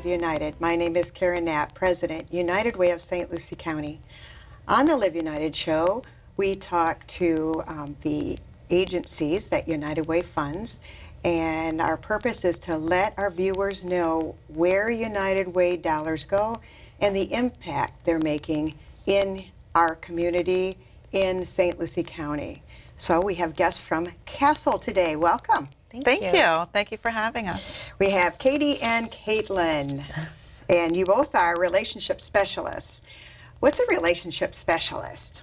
Live United. My name is Karen Knapp, President, United Way of St. Lucie County. On the Live United show, we talk to the agencies that United Way funds, and our purpose is to let our viewers know where United Way dollars go and the impact they're making in our community in St. Lucie County. So we have guests from C.A.S.T.L.E today. Welcome. Thank you. Thank you for having us. We have Katie and Kaitlin, and you both are relationship specialists. What's a relationship specialist?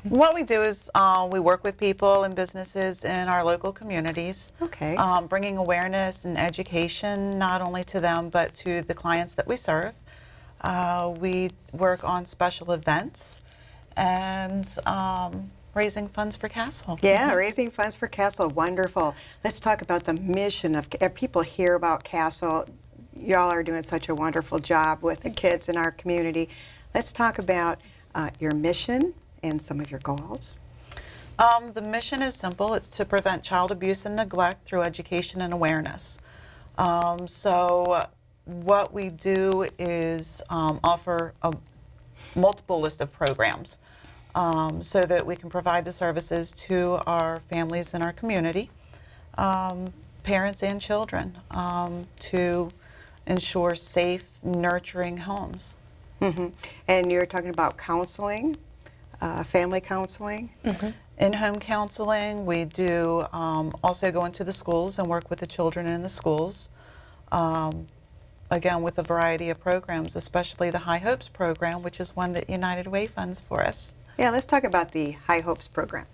What we do is we work with people and businesses in our local communities, Okay. Bringing awareness and education not only to them but to the clients that we serve. We work on special events and raising funds for C.A.S.T.L.E. Yeah, raising funds for C.A.S.T.L.E. Wonderful. Let's talk about the mission of people hear about C.A.S.T.L.E. Y'all are doing such a wonderful job with the kids in our community. Let's talk about your mission and some of your goals. The mission is simple. It's to prevent child abuse and neglect through education and awareness. So what we do is offer a multiple list of programs so that we can provide the services to our families in our community, parents and children, to ensure safe, nurturing homes. Mm-hmm. And you're talking about counseling, family counseling? Mm-hmm. In-home counseling, we do also go into the schools and work with the children in the schools, again with a variety of programs, especially the High Hopes program, which is one that United Way funds for us. Yeah, let's talk about the High Hopes program.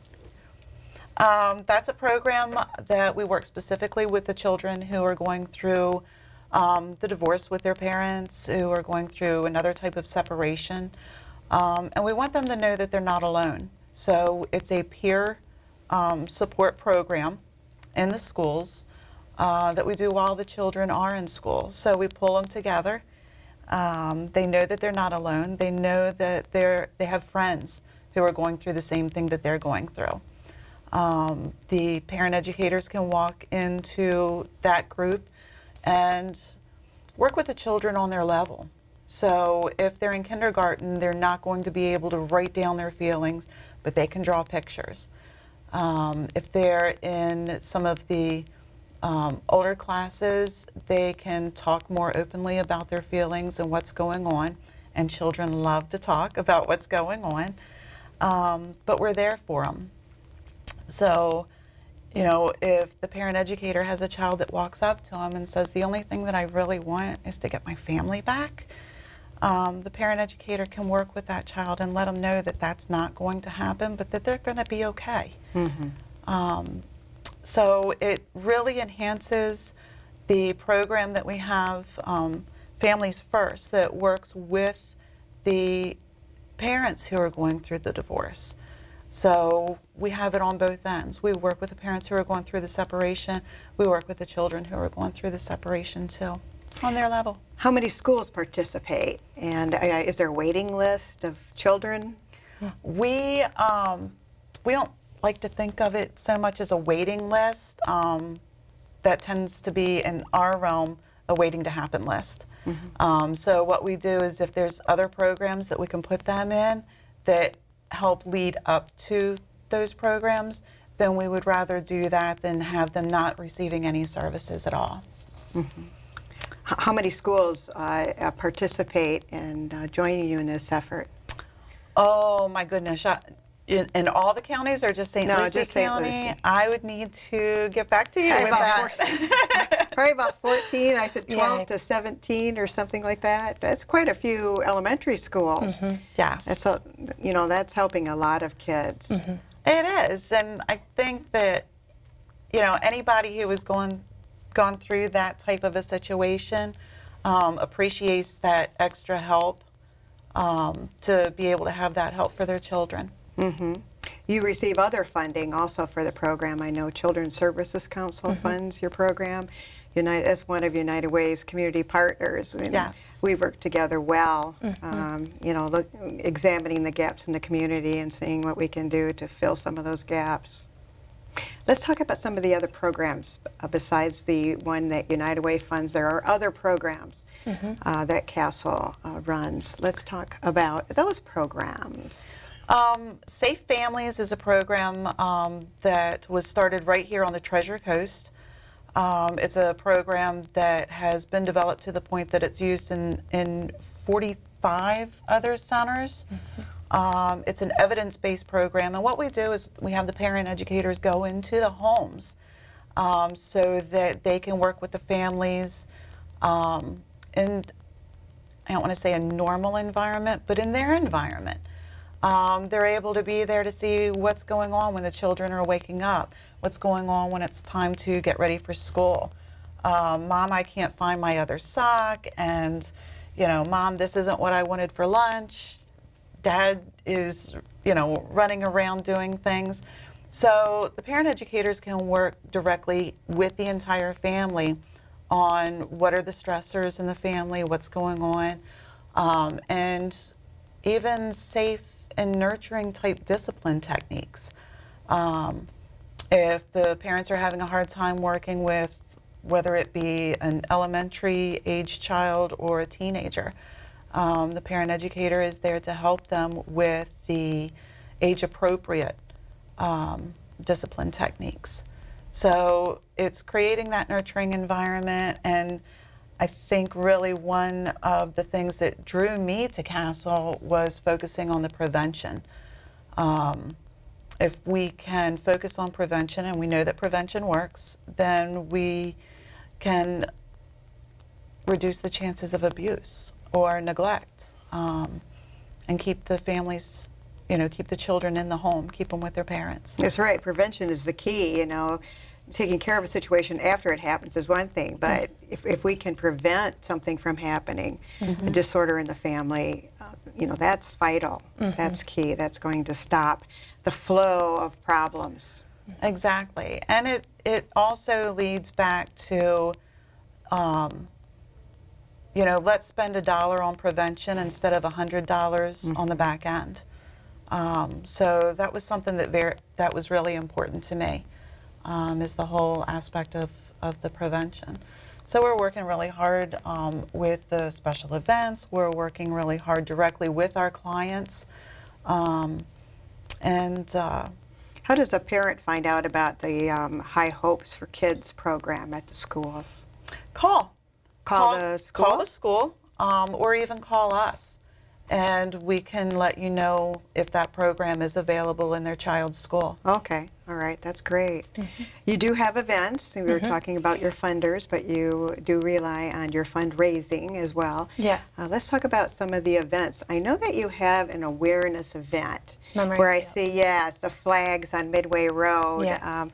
That's a program that we work specifically with the children who are going through the divorce with their parents, who are going through another type of separation. And we want them to know that they're not alone. So it's a peer support program in the schools that we do while the children are in school. So we pull them together. They know that they're not alone. They know that they have friends who are going through the same thing that they're going through. The parent educators can walk into that group and work with the children on their level. So if they're in kindergarten, they're not going to be able to write down their feelings, but they can draw pictures. If they're in some of the older classes, they can talk more openly about their feelings and what's going on, and children love to talk about what's going on, but we're there for them. So, you know, if the parent educator has a child that walks up to them and says, the only thing that I really want is to get my family back, the parent educator can work with that child and let them know that that's not going to happen, but that they're going to be okay. Mm-hmm. So it really enhances the program that we have, Families First, that works with the parents who are going through the divorce. So we have it on both ends. We work with the parents who are going through the separation. We work with the children who are going through the separation too, on their level. How many schools participate? And is there a waiting list of children? We don't like to think of it so much as a waiting list. That tends to be, in our realm, a waiting to happen list. Mm-hmm. So what we do is if there's other programs that we can put them in that help lead up to those programs, then we would rather do that than have them not receiving any services at all. Mm-hmm. How many schools participate in joining you in this effort? Oh my goodness. In all the counties or just St. Lucie just County? St. Lucie. I would need to get back to you with that. Probably about 14. I said 12 Yeah. to 17 or something like that. That's quite a few elementary schools. Mm-hmm. Yes. That's helping a lot of kids. Mm-hmm. It is, and I think that, anybody who has gone through that type of a situation appreciates that extra help to be able to have that help for their children. Mm-hmm. You receive other funding also for the program. I know Children's Services Council mm-hmm. funds your program. As one of United Way's community partners. And yes. we work together well, mm-hmm. examining the gaps in the community and seeing what we can do to fill some of those gaps. Let's talk about some of the other programs besides the one that United Way funds. There are other programs that C.A.S.T.L.E runs. Let's talk about those programs. Safe Families is a program that was started right here on the Treasure Coast. It's a program that has been developed to the point that it's used in 45 other centers. It's an evidence-based program, and what we do is we have the parent educators go into the homes so that they can work with the families in, I don't want to say a normal environment, but in their environment. They're able to be there to see what's going on when the children are waking up, what's going on when it's time to get ready for school. Mom, I can't find my other sock, and, you know, Mom, this isn't what I wanted for lunch. Dad is, you know, running around doing things. So the parent educators can work directly with the entire family on what are the stressors in the family, what's going on, and even safe and nurturing type discipline techniques. If the parents are having a hard time working with whether it be an elementary age child or a teenager, the parent educator is there to help them with the age-appropriate discipline techniques. So it's creating that nurturing environment, and I think really one of the things that drew me to C.A.S.T.L.E was focusing on the prevention. If we can focus on prevention, and we know that prevention works, then we can reduce the chances of abuse or neglect, and keep the families, you know, keep the children in the home, keep them with their parents. That's right. Prevention is the key. You know, taking care of a situation after it happens is one thing, but if we can prevent something from happening, a disorder in the family, you know, that's vital. That's key. That's going to stop the flow of problems. Exactly. And it also leads back to, you know, let's spend $1 on prevention instead of $100 on the back end. So that was something that was really important to me, is the whole aspect of the prevention. So we're working really hard with the special events. We're working really hard directly with our clients. How does a parent find out about the High Hopes for Kids program at the schools? Call the school? Call the school, or even call us, and we can let you know if that program is available in their child's school. Okay, all right, that's great. You do have events, and we were talking about your funders, but you do rely on your fundraising as well. Yes. Let's talk about some of the events. I know that you have an awareness event Memory where I Field. see, yes, the flags on Midway Road. Yes.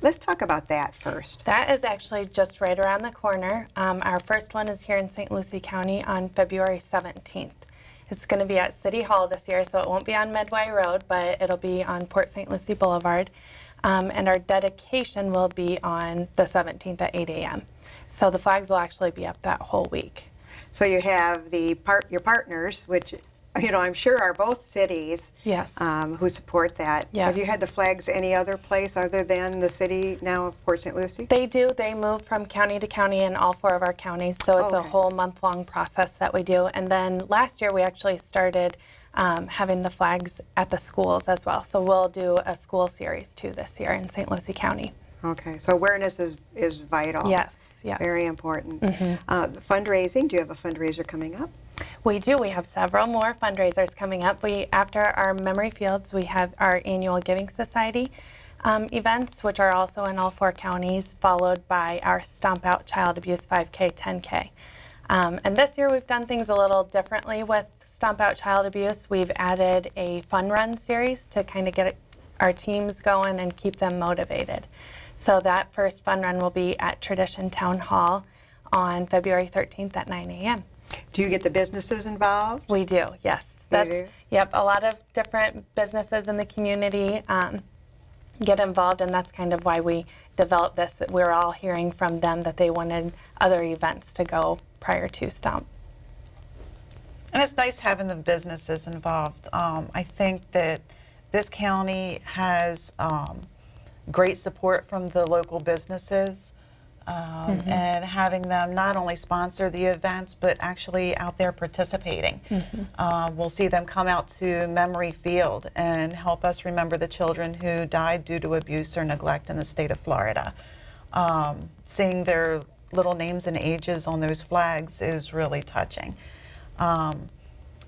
Let's talk about that first. That is actually just right around the corner. Our first one is here in St. Lucie County on February 17th. It's going to be at City Hall this year, so it won't be on Midway Road, but it'll be on Port St. Lucie Boulevard. And our dedication will be on the 17th at 8 a.m. So the flags will actually be up that whole week. So you have your partners, which, you know, I'm sure are both cities. Yes. Who support that. Yes. Have you had the flags any other place other than the city now of Port St. Lucie? They do. They move from county to county in all 4 of our counties, so it's a Okay. whole month-long process that we do. And then last year we actually started having the flags at the schools as well. So we'll do a school series too this year in St. Lucie County. Okay, so awareness is vital. Yes, yes. Very important. Fundraising, do you have a fundraiser coming up? We do. We have several more fundraisers coming up. After our Memory Fields, we have our annual Giving Society events, which are also in all 4 counties, followed by our Stomp Out Child Abuse 5K, 10K. And this year we've done things a little differently with Stomp Out Child Abuse. We've added a fun run series to kind of get our teams going and keep them motivated. So that first fun run will be at Tradition Town Hall on February 13th at 9 a.m. Do you get the businesses involved? We do, yes. do? Yep, a lot of different businesses in the community get involved, and that's kind of why we developed this, that we're all hearing from them that they wanted other events to go prior to Stomp. And it's nice having the businesses involved. I think that this county has great support from the local businesses, and having them not only sponsor the events, but actually out there participating. We'll see them come out to Memory Field and help us remember the children who died due to abuse or neglect in the state of Florida. Seeing their little names and ages on those flags is really touching.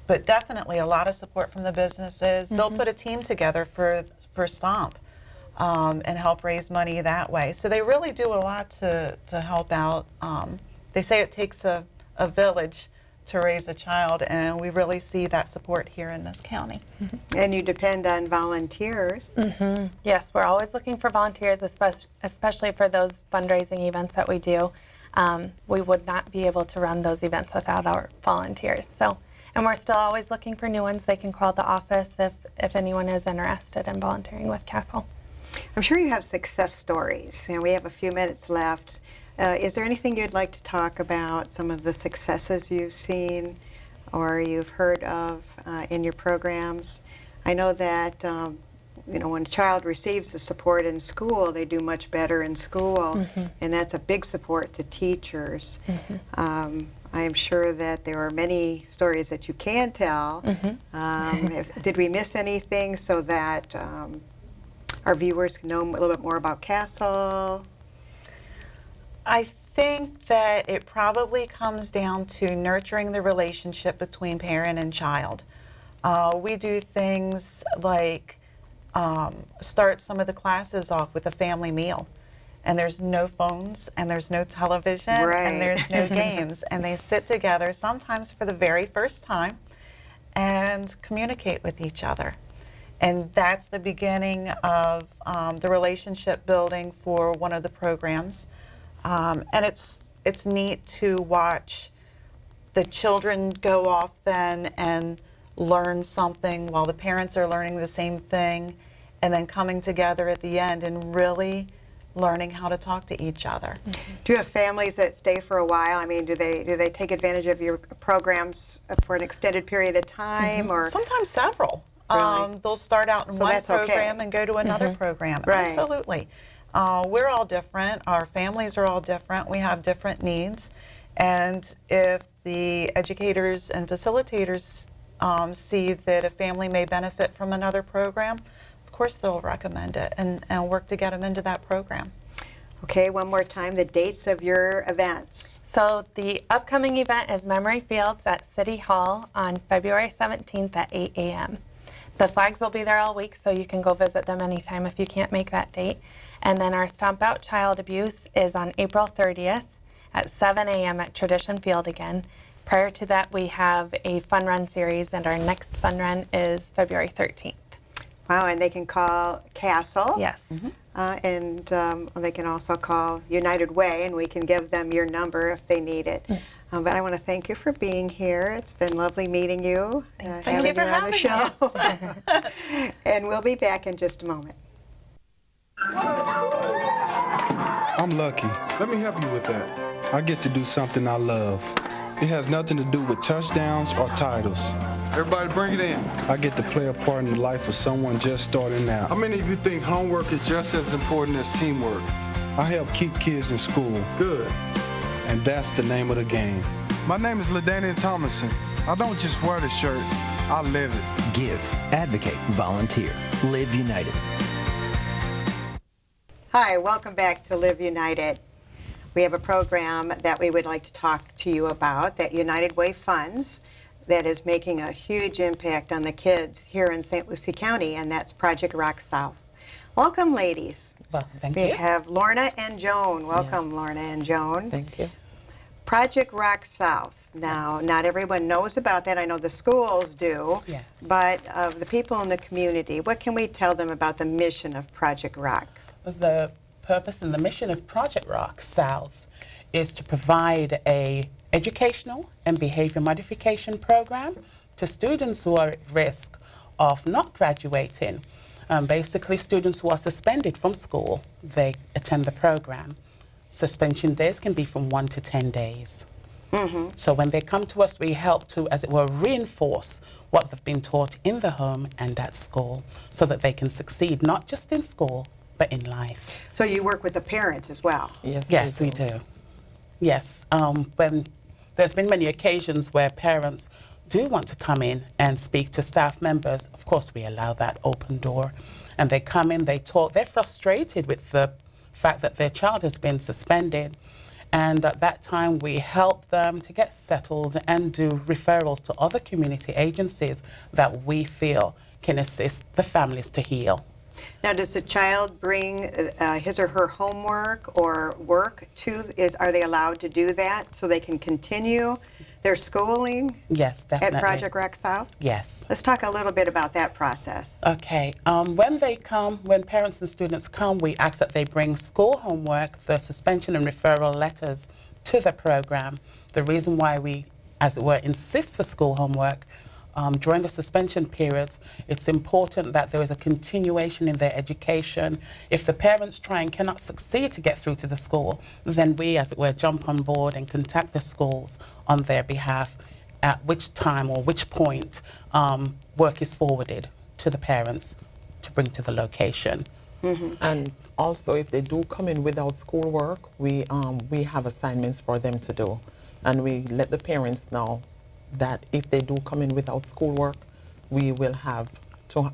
But definitely a lot of support from the businesses. They'll put a team together for Stomp and help raise money that way. So they really do a lot to help out. They say it takes a village to raise a child, and we really see that support here in this county. And you depend on volunteers. Yes, we're always looking for volunteers, especially for those fundraising events that we do. We would not be able to run those events without our volunteers. So, and we're still always looking for new ones. They can call the office if anyone is interested in volunteering with CASTLE. I'm sure you have success stories, and we have a few minutes left. Is there anything you'd like to talk about, some of the successes you've seen or you've heard of in your programs? I know that when a child receives the support in school, they do much better in school, and that's a big support to teachers. I am sure that there are many stories that you can tell. Did we miss anything so that our viewers can know a little bit more about CASTLE? I think that it probably comes down to nurturing the relationship between parent and child. We do things like start some of the classes off with a family meal. And there's no phones, and there's no television, and there's no games. And they sit together, sometimes for the very first time, and communicate with each other. And that's the beginning of the relationship building for one of the programs. And it's neat to watch the children go off then and learn something while the parents are learning the same thing, and then coming together at the end and really learning how to talk to each other. Do you have families that stay for a while? I mean, do they take advantage of your programs for an extended period of time, or sometimes several? Really? They'll start out in one program and go to another program. Right. Absolutely. We're all different. Our families are all different. We have different needs. And if the educators and facilitators see that a family may benefit from another program, of course they'll recommend it and work to get them into that program. Okay, one more time, the dates of your events. So the upcoming event is Memory Fields at City Hall on February 17th at 8 a.m. The flags will be there all week, so you can go visit them anytime if you can't make that date. And then our Stomp Out Child Abuse is on April 30th at 7 a.m. at Tradition Field again. Prior to that, we have a fun run series, and our next fun run is February 13th. Wow, and they can call CASTLE. Yes. And they can also call United Way, and we can give them your number if they need it. But I want to thank you for being here. It's been lovely meeting you. Thank you for on the having show. us. And we'll be back in just a moment. I'm lucky. Let me help you with that. I get to do something I love. It has nothing to do with touchdowns or titles. Everybody bring it in. I get to play a part in the life of someone just starting out. How many of you think homework is just as important as teamwork? I help keep kids in school, Good. and that's the name of the game. My name is LaDainian Thomason. I don't just wear the shirt, I live it. Give, advocate, volunteer. Live United. Hi, welcome back to Live United. We have a program that we would like to talk to you about that United Way funds that is making a huge impact on the kids here in St. Lucie County, and that's Project R.O.C.K. Welcome, ladies. Well, thank We you. have Lorna and Joan. Welcome, Yes. Lorna and Joan. Thank you. Project R.O.C.K. Now, not everyone knows about that. I know the schools do. Yes. But of the people in the community, what can we tell them about the mission of Project R.O.C.K? The purpose and the mission of Project R.O.C. is to provide a educational and behavior modification program to students who are at risk of not graduating. Basically, students who are suspended from school, they attend the program. Suspension days can be from 1 to 10 days. So when they come to us, we help to, as it were, reinforce what they've been taught in the home and at school so that they can succeed, not just in school, but in life. So you work with the parents as well? Yes, we do. Yes, when there's been many occasions where parents do want to come in and speak to staff members, of course we allow that open door. And they come in, they talk, they're frustrated with the fact that their child has been suspended. And at that time, we help them to get settled and do referrals to other community agencies that we feel can assist the families to heal. Now, does the child bring his or her homework or work are they allowed to do that so they can continue their schooling? Yes, definitely. At Project R.O.C.K? Yes. Let's talk a little bit about that process. Okay. When they come, when parents and students come, we ask that they bring school homework, the suspension and referral letters to the program. The reason why we, as it were, insist for school homework during the suspension periods, it's important that there is a continuation in their education. If the parents try and cannot succeed to get through to the school, then we, as it were, jump on board and contact the schools on their behalf, at which time or which point work is forwarded to the parents to bring to the location. Mm-hmm. And also, if they do come in without schoolwork, we have assignments for them to do. And we let the parents know that if they do come in without schoolwork, we will have to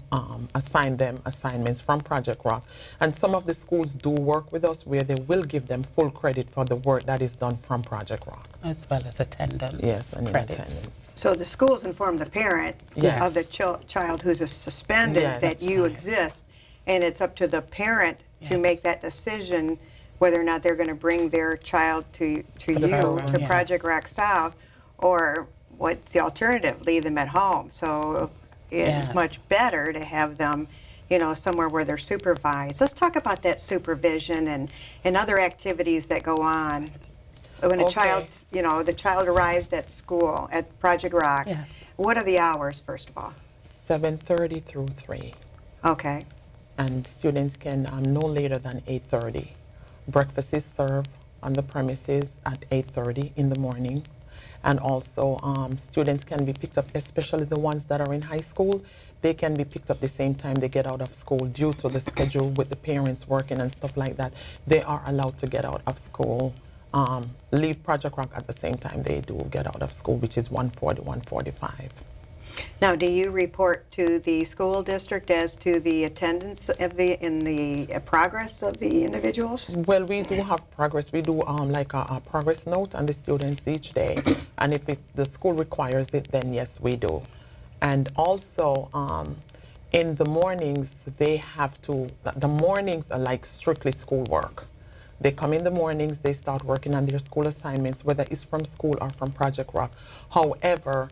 assign them assignments from Project R.O.C.K. And some of the schools do work with us where they will give them full credit for the work that is done from Project R.O.C.K. As well as attendance. Yes, and credits. attendance. So the schools inform the parent Yes. of the child who's suspended Yes. that you Right. exist, and it's up to the parent to Yes. make that decision whether or not they're going to bring their child to you, program, to yes. Project R.O.C.K South, or what's the alternative? Leave them at home. So it's Yes. much better to have them, somewhere where they're supervised. Let's talk about that supervision and other activities that go on when a Okay. the child arrives at school at Project R.O.C.K. Yes. What are the hours, first of all? 7:30 through 3. Okay. And students can no later than 8:30. Breakfast is served on the premises at 8:30 in the morning. And also students can be picked up, especially the ones that are in high school. They can be picked up the same time they get out of school due to the schedule with the parents working and stuff like that. They are allowed to get out of school, leave Project R.O.C.K at the same time they do get out of school, which is 1:40, 1:45. Now, do you report to the school district as to the attendance of in the progress of the individuals? Well, we do have progress. We do like a progress note on the students each day. And if the school requires it, then yes, we do. And also, in the mornings, they have to, the mornings are like strictly schoolwork. They come in the mornings, they start working on their school assignments, whether it's from school or from Project R.O.C.K. However,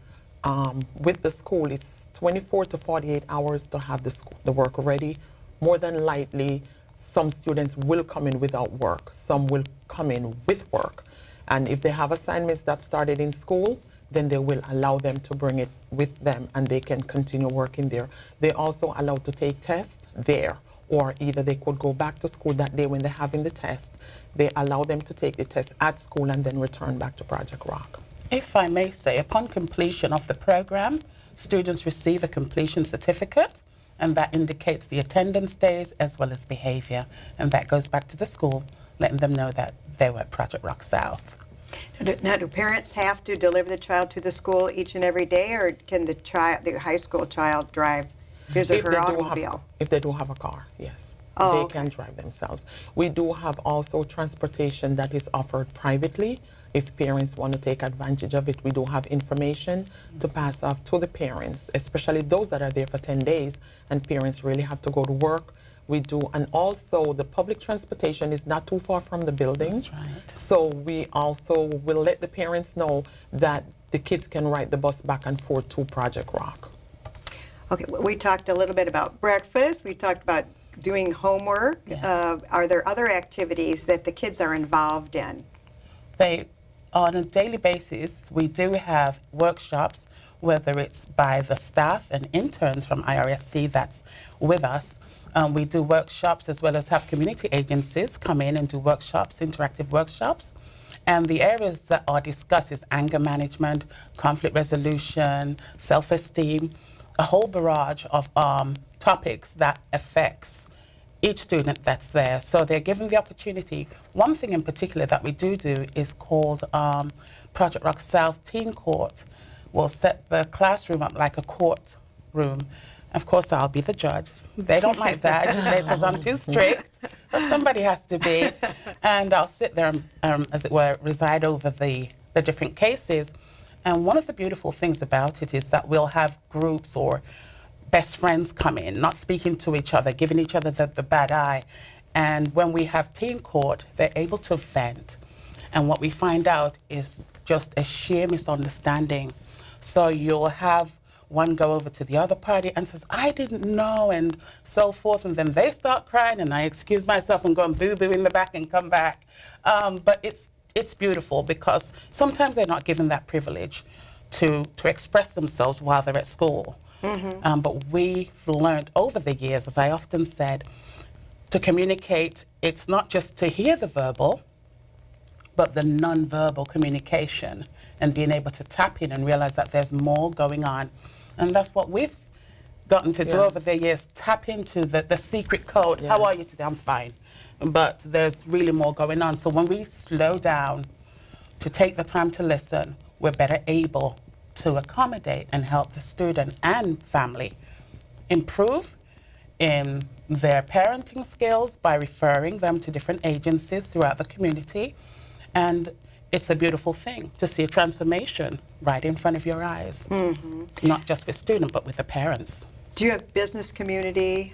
with the school, it's 24 to 48 hours to have the work ready. More than likely, some students will come in without work. Some will come in with work. And if they have assignments that started in school, then they will allow them to bring it with them and they can continue working there. They're also allowed to take tests there, or either they could go back to school that day when they're having the test. They allow them to take the test at school and then return back to Project R.O.C.K. If I may say, upon completion of the program, students receive a completion certificate, and that indicates the attendance days as well as behavior. And that goes back to the school, letting them know that they were at Project R.O.C.K South. Now, do parents have to deliver the child to the school each and every day, or can the high school child drive his or her automobile? If they do have a car, yes. Oh, They okay. can drive themselves. We do have also transportation that is offered privately. If parents want to take advantage of it, we do have information to pass off to the parents, especially those that are there for 10 days and parents really have to go to work. We do, and also the public transportation is not too far from the building. That's right. So we also will let the parents know that the kids can ride the bus back and forth to Project R.O.C.K. Okay, we talked a little bit about breakfast. We talked about doing homework. Yes. Are there other activities that the kids are involved in? On a daily basis, we do have workshops, whether it's by the staff and interns from IRSC that's with us. We do workshops as well as have community agencies come in and do workshops, interactive workshops. And the areas that are discussed is anger management, conflict resolution, self-esteem, a whole barrage of topics that affects each student that's there. So they're given the opportunity. One thing in particular that we do is called Project R.O.C.K South Teen Court. We'll set the classroom up like a court room. Of course, I'll be the judge. They don't like that. They says I'm too strict, but somebody has to be. And I'll sit there, as it were, reside over the different cases. And one of the beautiful things about it is that we'll have groups or best friends come in, not speaking to each other, giving each other the bad eye. And when we have teen court, they're able to vent. And what we find out is just a sheer misunderstanding. So you'll have one go over to the other party and says, I didn't know, and so forth. And then they start crying, and I excuse myself and go and boo-boo in the back and come back. But it's beautiful because sometimes they're not given that privilege to express themselves while they're at school. Mm-hmm. But we've learned over the years, as I often said, to communicate, it's not just to hear the verbal, but the non-verbal communication and being able to tap in and realize that there's more going on. And that's what we've gotten to do over the years, tap into the secret code. Yes. How are you today? I'm fine. But there's really more going on. So when we slow down to take the time to listen, we're better able to accommodate and help the student and family improve in their parenting skills by referring them to different agencies throughout the community. And it's a beautiful thing to see a transformation right in front of your eyes, not just with students, but with the parents. Do you have business community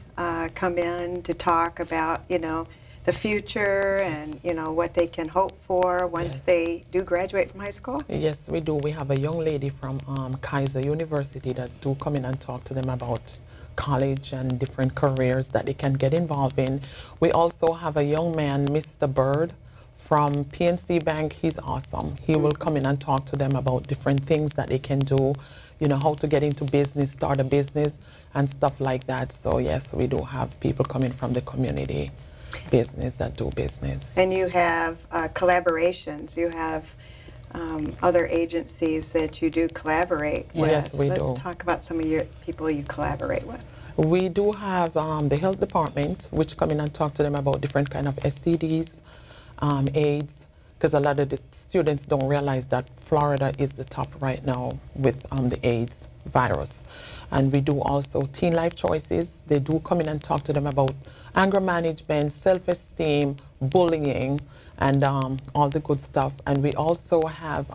come in to talk about, the future and, what they can hope for once they do graduate from high school? Yes, we do. We have a young lady from Kaiser University that do come in and talk to them about college and different careers that they can get involved in. We also have a young man, Mr. Bird, from PNC Bank. He's awesome. He will come in and talk to them about different things that they can do, how to get into business, start a business, and stuff like that. So yes, we do have people coming from the community business that do business. And you have collaborations. You have other agencies that you do collaborate with. Yes, we do. Let's talk about some of your people you collaborate with. We do have the health department, which come in and talk to them about different kind of STDs, AIDS, because a lot of the students don't realize that Florida is the top right now with the AIDS virus. And we do also teen life choices. They do come in and talk to them about anger management, self-esteem, bullying, and all the good stuff. And we also have,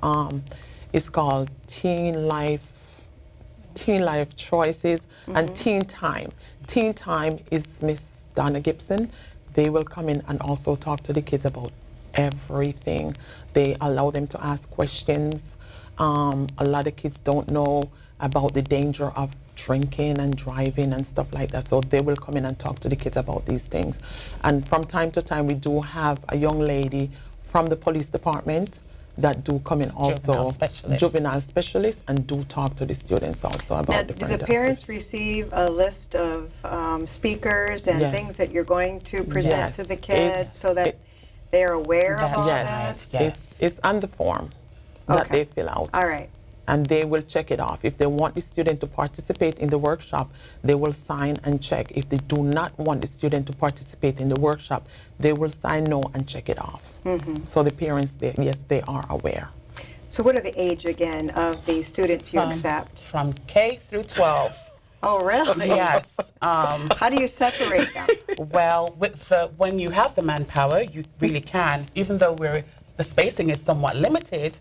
it's called Teen Life Choices and Teen Time. Teen Time is Miss Donna Gibson. They will come in and also talk to the kids about everything. They allow them to ask questions. A lot of kids don't know about the danger of drinking and driving and stuff like that. So they will come in and talk to the kids about these things. And from time to time, we do have a young lady from the police department that do come in also, juvenile specialists, and do talk to the students also about now, different. Do the parents receive a list of speakers and things that you're going to present to the kids so that they're aware of all this? Yes, it's on the form that they fill out. All right. And they will check it off. If they want the student to participate in the workshop, they will sign and check. If they do not want the student to participate in the workshop, they will sign no and check it off. So the parents, yes, they are aware. So what are the age again of the students you accept? From K through 12. Oh, really? Yes. How do you separate them? Well, when you have the manpower, you really can, even though the spacing is somewhat limited.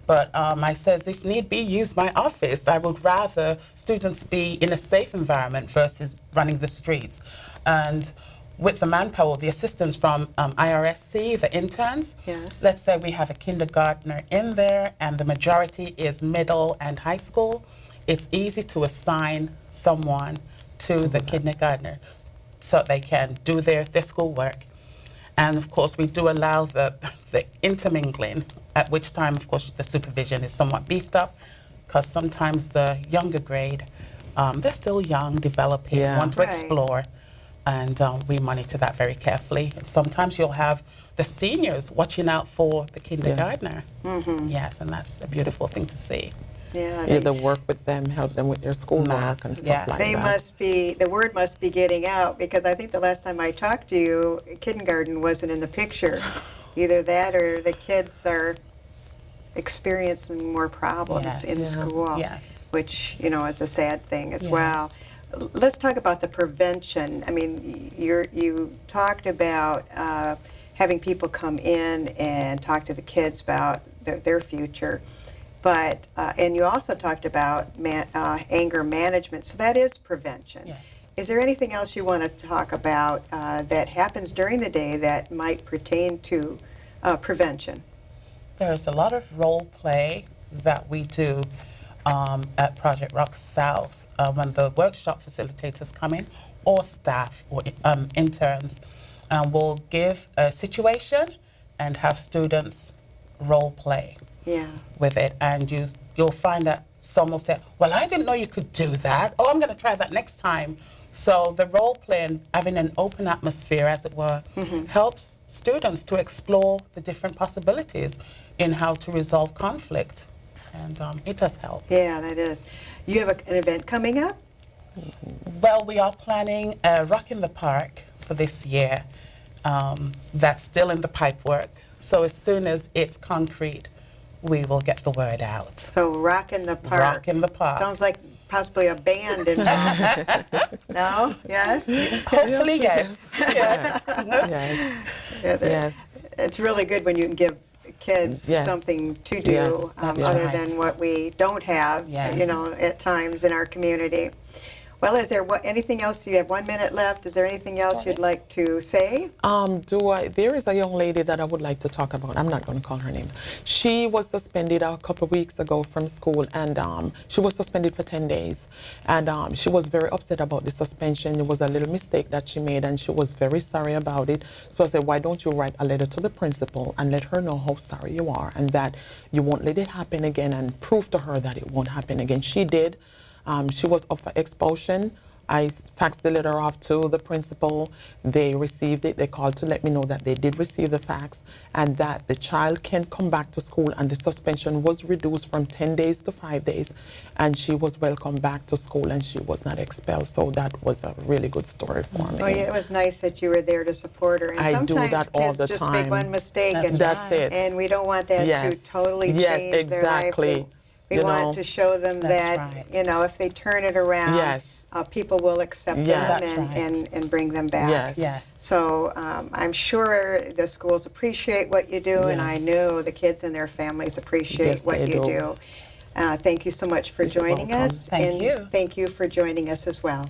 But I says, if need be, use my office. I would rather students be in a safe environment versus running the streets. And with the manpower, the assistants from IRSC, the interns, let's say we have a kindergartner in there and the majority is middle and high school, it's easy to assign someone to the kindergartner so they can do their schoolwork. And of course, we do allow the intermingling, at which time, of course, the supervision is somewhat beefed up, because sometimes the younger grade, they're still young, developing, want to explore, and we monitor that very carefully. And sometimes you'll have the seniors watching out for the kindergartner. Yes, and that's a beautiful thing to see. Yeah, Either work with them, help them with their schoolwork and stuff yeah. like they that. must be, the word must be getting out, because I think the last time I talked to you, kindergarten wasn't in the picture. Either that or the kids are experiencing more problems Yes. in Yeah. school, Yes. which, is a sad thing as Yes. well. Let's talk about the prevention. I mean, you talked about having people come in and talk to the kids about their future. But, and you also talked about anger management, so that is prevention. Yes. Is there anything else you want to talk about that happens during the day that might pertain to prevention? There's a lot of role play that we do at Project R.O.C.K South when the workshop facilitators come in, or staff or interns, will give a situation and have students role play Yeah. with it, and you'll find that some will say, well, I didn't know you could do that. Oh, I'm going to try that next time. So the role play and having an open atmosphere, as it were, helps students to explore the different possibilities in how to resolve conflict, and it does help. Yeah, that is. You have an event coming up? Well, we are planning a Rock in the Park for this year. That's still in the pipework. So as soon as it's concrete, we will get the word out. So Rock in the Park. Rock in the Park. Sounds like possibly a band involved. No? Yes? Hopefully, yes. Yes. Yes. Yeah, Yes. It's really good when you can give kids Yes. something to do Yes, that's other right. than what we don't have, Yes. at times in our community. Well, is there anything else? You have 1 minute left. Is there anything else you'd like to say? There is a young lady that I would like to talk about. I'm not going to call her name. She was suspended a couple of weeks ago from school, and she was suspended for 10 days. And she was very upset about the suspension. It was a little mistake that she made, and she was very sorry about it. So I said, why don't you write a letter to the principal and let her know how sorry you are and that you won't let it happen again, and prove to her that it won't happen again. She did. She was up for expulsion. I faxed the letter off to the principal. They received it. They called to let me know that they did receive the fax and that the child can come back to school, and the suspension was reduced from 10 days to 5 days, and she was welcomed back to school and she was not expelled. So that was a really good story for me. Oh, yeah, it was nice that you were there to support her. And I do sometimes that all kids the just make time. one mistake, That's it. and we don't want that Yes. to totally Yes, change their life. exactly. We You want know. to show them That's that, right. if they turn it around, Yes. people will accept Yes. them That's right. and bring them back. Yes. Yes. So I'm sure the schools appreciate what you do, and I Yes. know the kids and their families appreciate Yes, what they you do. do. Thank you so much for You're joining welcome. us. Thank and you. Thank you for joining us as well.